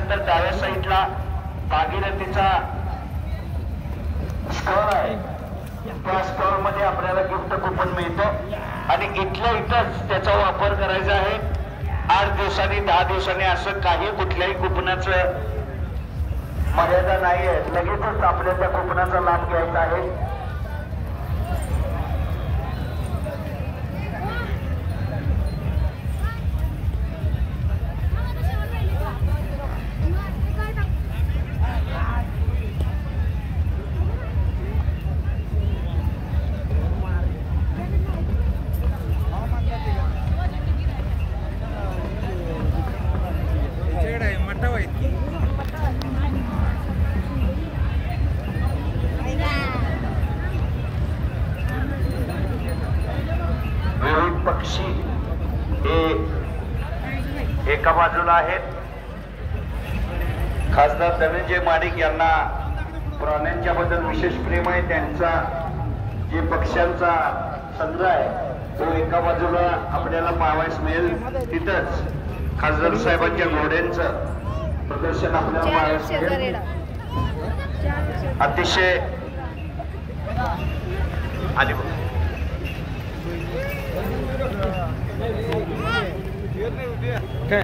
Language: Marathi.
त्यानंतर डाव्या साईडला भागीरथीचा स्टॉल आहे, त्या स्टॉल मध्ये आपल्याला गिफ्ट कुपन मिळतं आणि इथल्या इथंच त्याचा वापर करायचा आहे। 8 दिवसांनी 10 दिवसांनी असं काही कुठल्याही कुपनाचं मर्यादा नाहीये, लगेचच आपल्याला त्या कुपनाचा लाभ घ्यायचा आहे। विविध पक्षी हे एका बाजूला आहेत। खासदार धनंजय माडिक यांना प्राण्यांच्या बद्दल विशेष प्रेम आहे, त्यांचा जे पक्ष्यांचा संग्रह आहे तो एका बाजूला आपल्याला पाहावयास मिळेल। तिथंच खासदार साहेबांच्या घोड्यांचं प्रदर्शन आपल्याला पाहावयास मिळेल। अतिशय आले काय